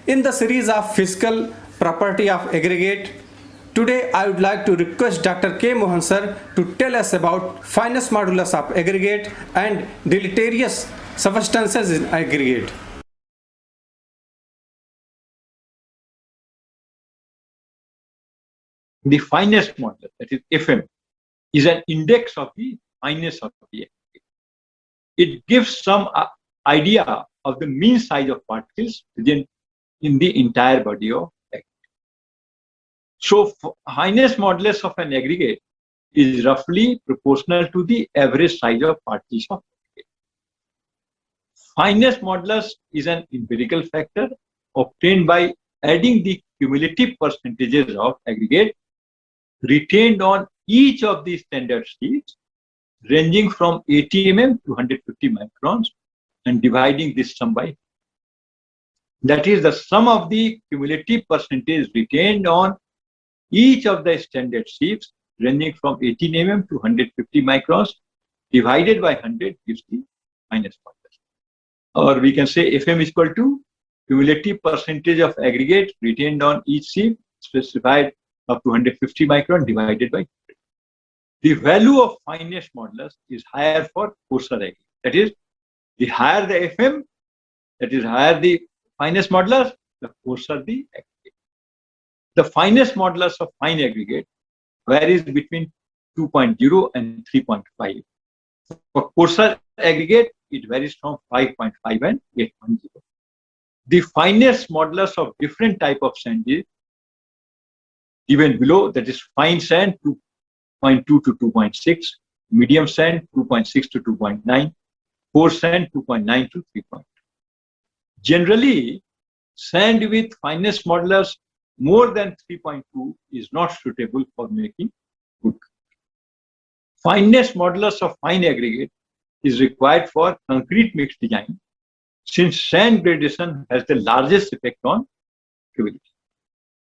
In the series of physical property of aggregate, today I would like to request Dr. K Mohan sir to tell us about fineness modulus of aggregate and deleterious substances in aggregate. The fineness modulus, that is FM, is an index of the fineness of the aggregate. It gives some idea of the mean size of particles in the entire body of aggregate. So, fineness modulus of an aggregate is roughly proportional to the average size of particles of aggregate. Fineness modulus is an empirical factor obtained by adding the cumulative percentages of aggregate retained on each of the standard sieves ranging from 80 mm to 150 microns and dividing this sum by. That is the sum of the cumulative percentage retained on each of the standard sieves ranging from 18 mm to 150 microns divided by 100 gives the fineness modulus. Or we can say FM is equal to cumulative percentage of aggregate retained on each sieve specified up to 150 micron divided by 100. The value of fineness modulus is higher for coarser aggregate. That is, the higher the FM, that is higher the fineness modulus, the coarser the aggregate. The fineness modulus of fine aggregate varies between 2.0 and 3.5. For coarser aggregate, it varies from 5.5 and 8.0. The fineness modulus of different type of sand is given below, that is fine sand 2.2 to 2.6, medium sand 2.6 to 2.9, coarse sand 2.9 to 3.2. Generally, sand with fineness modulus more than 3.2 is not suitable for making good concrete. Fineness modulus of fine aggregate is required for concrete mix design since sand gradation has the largest effect on stability.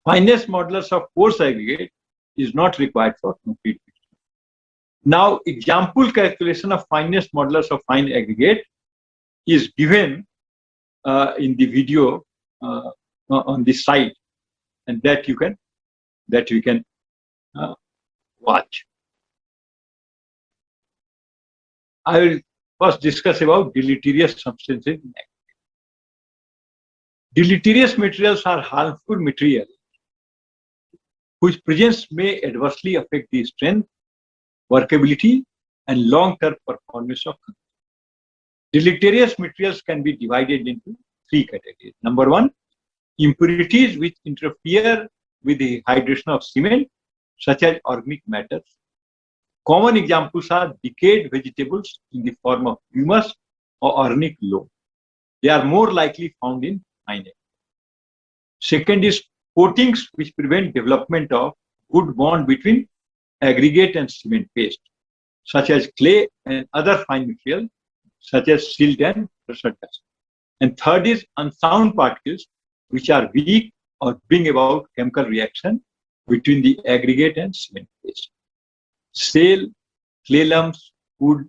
Fineness modulus of coarse aggregate is not required for concrete mix. Now, example calculation of fineness modulus of fine aggregate is given in the video on this site, and that you can watch. I will first discuss about deleterious substances in aggregate. Deleterious materials are harmful materials whose presence may adversely affect the strength, workability, and long-term performance of concrete. Deleterious materials can be divided into three categories. Number one, impurities which interfere with the hydration of cement, such as organic matters. Common examples are decayed vegetables in the form of humus or organic loam. They are more likely found in fine aggregate. Second is coatings which prevent development of good bond between aggregate and cement paste, such as clay and other fine materials, such as silt and pressure dust. And third is unsound particles which are weak or bring about chemical reaction between the aggregate and cement paste. Shale, clay lumps, wood,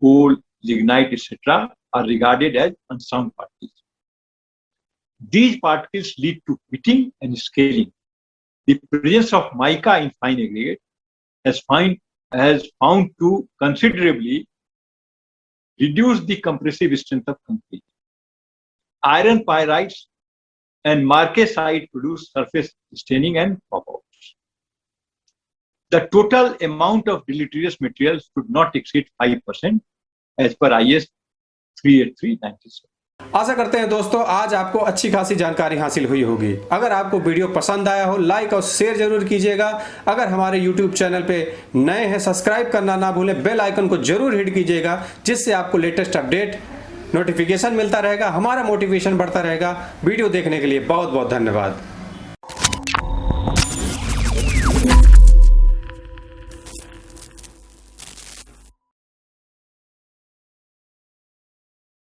coal, lignite, etc. are regarded as unsound particles. These particles lead to pitting and scaling. The presence of mica in fine aggregate has found to considerably reduce the compressive strength of concrete. Iron pyrites and marcasite produce surface staining and pop-outs. The total amount of deleterious materials should not exceed 5% as per IS 383/97. आशा करते हैं दोस्तों आज आपको अच्छी खासी जानकारी हासिल हुई होगी। अगर आपको वीडियो पसंद आया हो लाइक और शेयर जरूर कीजिएगा। अगर हमारे YouTube चैनल पे नए हैं सब्सक्राइब करना ना भूलें, बेल आइकन को जरूर हिट कीजिएगा जिससे आपको लेटेस्ट अपडेट नोटिफिकेशन मिलता रहेगा, हमारा मोटिवेशन बढ़ता रहेगा। वीडियो देखने के लिए बहुत बहुत धन्यवाद।